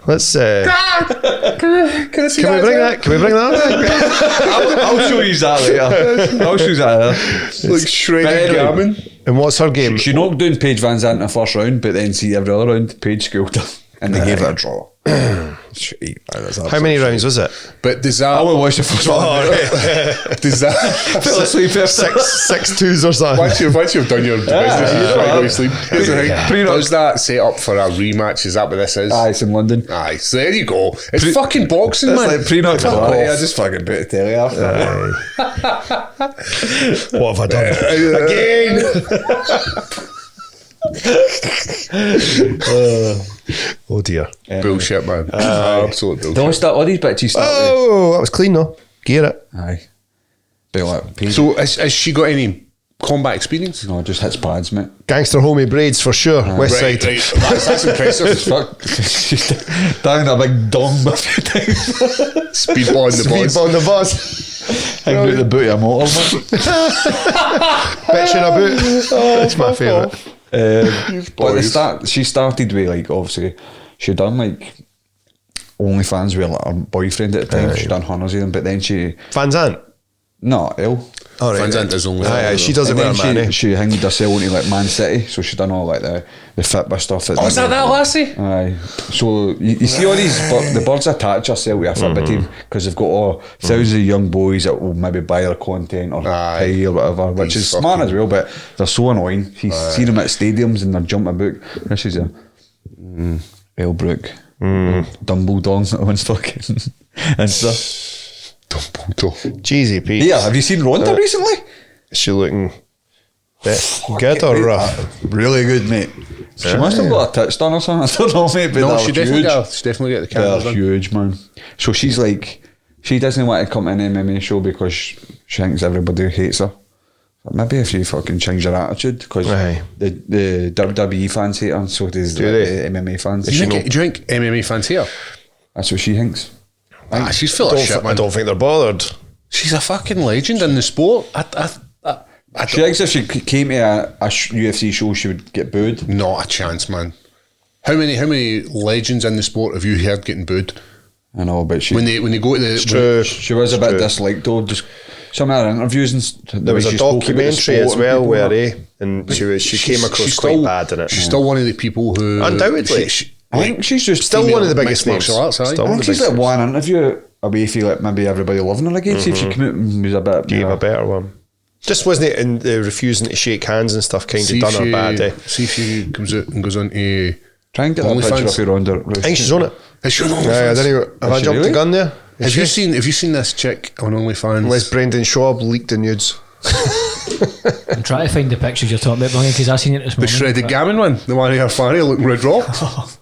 Let's. Can I see Can we bring that? Can we bring that? I'll show you that later. I'll show you that later. Like shredded Anyway, gammon. And what's her game? She knocked down Paige VanZant in the first round, but then see every other round, Paige schooled her. And they gave it a draw. How many rounds was it? But does I that will watch the first one. does that Fell asleep after. Six twos or something. once you've done your business, you try to go to sleep. Here's the thing. Prenup. Does that set up for a rematch? Is that what this is? Aye, it's in London. Aye, so there you go. It's fucking boxing, That's man. like pre-knock Fuck quality. I off. just fucking put the telly after. What have I done? Again. Oh dear. Bullshit, man. Absolute bullshit. Don't start all these bitches start with. Oh, that was clean though. Gear it. Aye. But like, Paige, So has she got any combat experience? no, just hits pads, mate. Gangster homie braids for sure. West side. That's impressive. Fuck. She's down a big dong a few times. Speedball on the Speed boys. on the bus. Hanging out the boot of a motor, man. Bitch in a boot. That's my favourite. But the start, she started with like, obviously, she done like OnlyFans with like her boyfriend at the time. She done hundreds of them, but then she, VanZant. no, Elle. All right. VanZant is only. Aye, she does it And with then her man. she hanged herself into like Man City, so she done all like the Fitbit stuff. Oh, is that lassie? Aye. So you see all these, the birds attach herself with a Fitbit team because they've got thousands of young boys that will maybe buy their content or Aye. pay or whatever, which These is smart fucking- as well, but they're so annoying. You see them at stadiums and they're jumping about. This is a Elle Brooke. Dumbledore that one's fucking and stuff. Cheesy Pete. Yeah, have you seen Ronda recently? Is she looking bit good or rough? Really good, mate. She must have got her tits done or something. I don't know, mate, but No, they're she definitely huge. got. She definitely got the camera They're done. huge, man. So she's like, she doesn't want to come to an MMA show because she thinks everybody hates her. But maybe if you fucking change your attitude, because Aye. the WWE fans hate her, and so does Do they? the MMA fans. Do you think MMA fans here? That's what she thinks. She's full of shit, I man. don't think they're bothered. She's a fucking legend in the sport. She thinks if she came to a UFC show, she would get booed. Not a chance, man. How many legends in the sport have you heard getting booed I know, but she when they go to the? True. she was a bit disliked though. Just some of her interviews and There was a documentary as well where and she came across she's quite still- bad in it. She's still one of the people who Undoubtedly. I think she's just Still one of the biggest mixed martial names. arts, aye. Still I one think of the she's like biggest one interview away from like maybe everybody loving her again. See if she came out and was a bit Gave a better one. Just wasn't it in the refusing to shake hands and stuff kind of done her bad, eh? See if she comes out and goes on to Try and get that picture OnlyFans. of your under. I think she's on it. Is she on Yeah, I OnlyFans? don't even, have I she jumped really? the gun there? Have you seen this chick on OnlyFans? Unless Brendan Schaub leaked the nudes. I'm trying to find the pictures you're talking about, because I seen it this The morning. shredded gammon one, the one of her fanny looking red raw.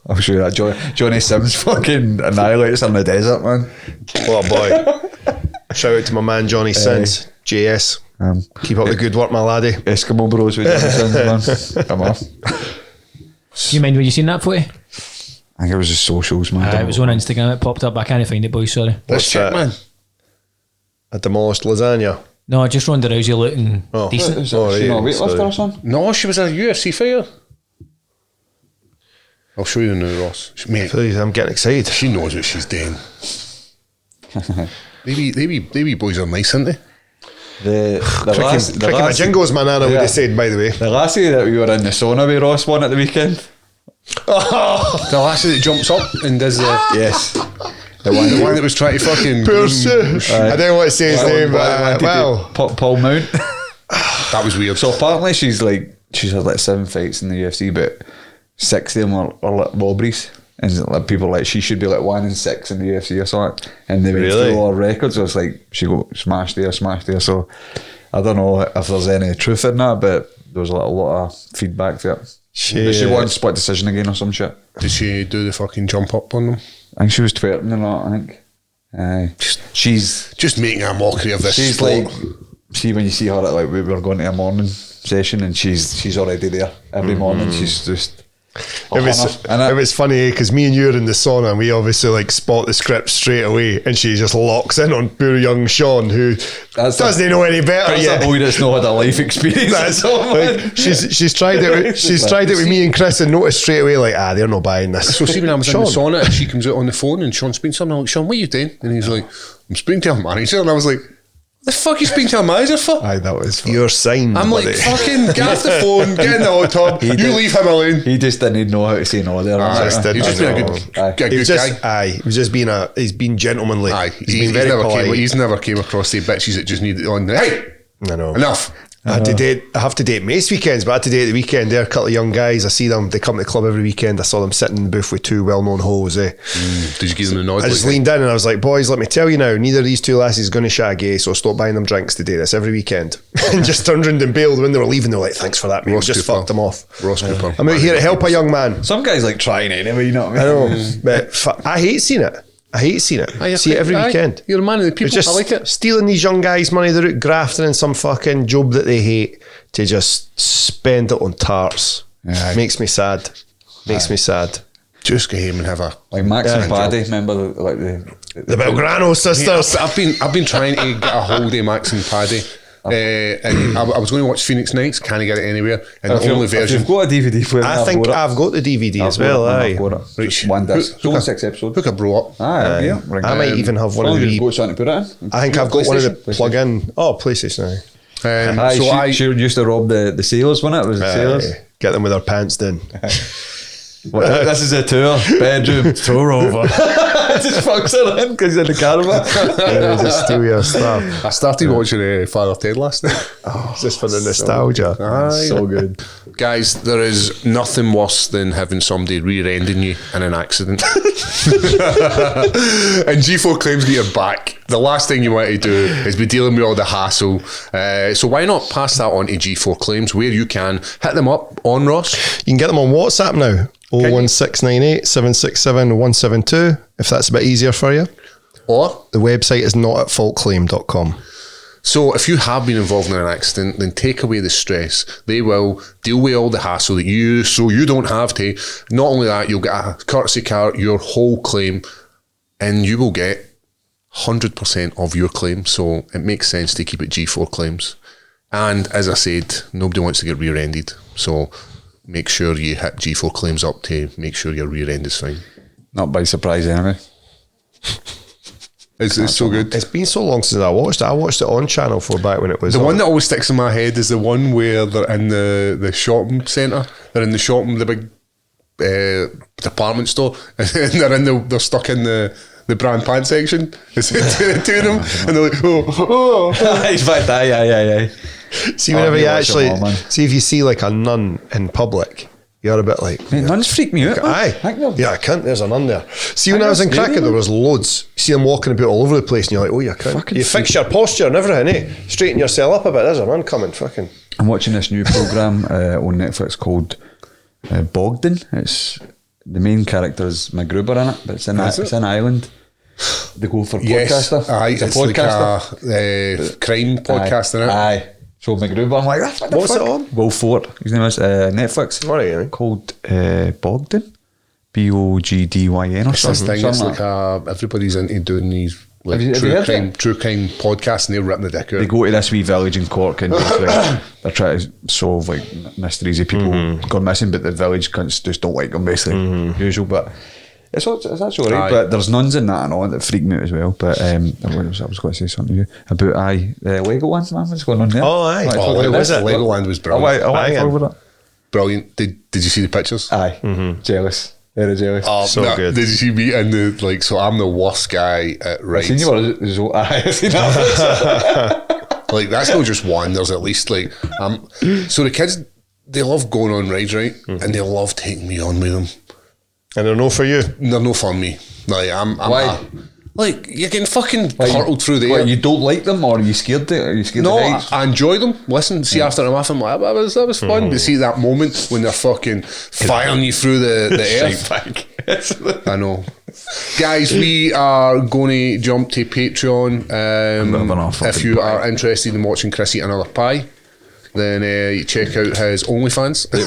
I'll show you that. Johnny Sims fucking annihilates her in the desert, man. What a boy. Shout out to my man Johnny Sins, JS. Keep up the good work, my laddie. Eskimo Bros with Johnny Sims, man. Come on. Do you mind when you seen that photo? I think it was just socials, man. It was on Instagram, it popped up. I can't find it, boys, sorry. This What's chick, that? man. A demolished lasagna. No, I just Ronda Rousey looking decent. Is Oh, she not a right, weightlifter sorry. or something? No, she was a UFC fighter. I'll show you now, Ross. Mate, Please, I'm getting excited. she knows what she's doing. They wee boys are nice, aren't they? The My jingles, my nana would Yeah. have said, by the way. The lassie that we were in the sauna with Ross won at the weekend. The lassie that jumps up and does the Yes. the one that was trying to fucking I don't want to say his name, but wow. Paul Mount. that was weird. So apparently she's had like 7 fights in the UFC, but 6 of them are like robberies. And like people like she should be like 1 and 6 in the UFC or something. And they went Really? through all her records. So it's like she go smash there. So I don't know if there's any truth in that, but there was a lot of feedback to it. But she won split decision again or some shit. Did she do the fucking jump up on them? I think she was twerking and that, I think. She's Just making a mockery of this She's sport. like, see when you see her at like we were going to a morning session and she's already there every morning. She's just. It was funny because me and you are in the sauna and we obviously like spot the script straight away and she just locks in on poor young Sean who doesn't know any better That's yet. a boy that's not had a life experience. That's all, man. like, she's tried it. She's tried it with me and Chris and noticed straight away like they're not buying this. So see when I was Sean. in the sauna and she comes out on the phone and Sean's speaking to him, I'm like, Sean, what are you doing? And he's like, I'm speaking to our manager. And I was like, the fuck you speaking to our manager for? Aye, that was fun. Your sign. I'm like, buddy. fucking get off the phone, get in the hot tub, you did. leave him alone. He just didn't know how to say no there. just didn't. He's just been a good He was guy. just he was just being he's been gentlemanly. Aye, He's been very polite. he's never came across the bitches that just need it on. Hey, I know. enough. I have to date Mace weekends, but I had to date at the weekend. They're a couple of young guys. I see them. They come to the club every weekend. I saw them sitting in the booth with 2 well-known hoes. Eh? Did you give them the nod? I just leaned in and I was like, boys, let me tell you now, neither of these 2 lassies is going to shag gay, so stop buying them drinks today. That's every weekend. And just turned around and bailed when they were leaving. They were like, thanks for that, mate. Ross Just Cooper. fucked them off. Ross Cooper. I'm out here to help a young man. Some guys like trying anyway, you know what I I mean? know, but I hate seeing it. I see it every Aye, weekend. You're a man of the people. It's just I like it. stealing these young guys' money. They're out grafting in some fucking job that they hate to just spend it on tarts. Aye. Makes me sad. Makes me sad. Just go home and have a Like Max and Yeah. Paddy, remember The Belgrano sisters. I've been trying to get a hold of Max and Paddy. And I was going to watch Phoenix Nights, can't get it anywhere. And If the only version. you've got a DVD player, I think I've got the DVD as well. Aye. Just one disc. It's only 6 episodes. Hook a bro up. Aye, yeah. I might even have one of the. Got something to put it in. I think I've got one of the plug-in. Oh, PlayStation. Aye. Aye, she used to rob the sailors, wasn't it? Was it sailors? Aye. Get them with their pants down. What, this is a tour, bedroom, tour over. Just fucks her in because he's in the caravan. Yeah, just steal your stuff. I started watching Father Ted last night. Just for the nostalgia. So good. Guys, there is nothing worse than having somebody rear-ending you in an accident. And G4 claims get your back. The last thing you want to do is be dealing with all the hassle. So why not pass that on to G4 claims where you can hit them up on Ross. You can get them on WhatsApp now. 01698 767 172 if that's a bit easier for you. Or The website is notatfaultclaim.com. so if you have been involved in an accident, then take away the stress. They will deal with all the hassle that you don't have to. Not only that, you'll get a courtesy car, your whole claim, and you will get 100% of your claim. So it makes sense to keep it G4 claims. And as I said, nobody wants to get rear-ended. So make sure you hit G4 claims up to make sure your rear end is fine. Not by surprise anyway. It's so good. It's been so long since I watched it. I watched it on Channel 4 back when it was The on. one that always sticks in my head is the one where they're in the shopping centre. They're in the shopping, the big department store, and they're stuck in the brand pants section. It's two of them, and they're like, oh. In fact, aye. See, whenever you you watch them actually all, man. see if you see like a nun in public, you're a bit like, Mate, nuns freak me out, man. aye, Think they're- yeah, I can't. There's a nun there. See, when I I was in know, scary, cricket, there man. was loads. You see them walking about all over the place, and you're like, oh, you can't. Fucking You fix your posture and everything, eh? Straighten yourself up a bit. There's a nun coming, fucking. I'm watching this new programme on Netflix called Bogdan. It's the main character is MacGruber in it, but it's in Ireland. They go for Yes, podcaster. aye, It's a it's like podcaster. a crime podcast, isn't it? Aye. So MacGruber, I'm like, what the What's fuck? it on? Will Fort. His name is Netflix. All right, yeah. Called Bogdan. Bogdyn or It's this something. thing. It's something like everybody's into doing these like Have you true heard crime, it? true crime podcasts, and they're ripping the dick out. They go to this wee village in Cork and basically they're trying to solve like mysteries of people gone missing, but the village cunts just don't like them, basically. Usual, but it's actually alright. Aye. But there's nuns in that and all that freak me out as well. But I was going to say something to you about the Lego ones, man. What's going on there? Oh, aye. Like, Oh, talk about was this. it? Legoland was I brilliant. want to talk Banging. about it. Brilliant. Did you see the pictures? Aye. Jealous. Very jealous. So good. Did you see me in the like? So I'm the worst guy at I rides. seen you were aye, I seen that. Like that's not just one. There's at least like so the kids they love going on rides, right? And they love taking me on with them. And they're no for you. They're no fun me. Like I'm Why? like you're getting fucking Like, hurtled through the what, air. you don't like them or are you scared? Are you scared No, of heights? I enjoy them. Listen, see after I'm off, I'm like, that was fun. But see that moment when they're fucking firing you through the air. I know. Guys, we are going to jump to Patreon. bit of an awful If you are interested in watching Chris eat another pie, then you check out his OnlyFans. for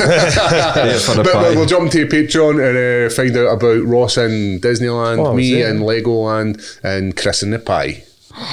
the But pie. we'll jump to Patreon and find out about Ross in Disneyland, Oh, me is it? in Legoland, and Chris in the pie.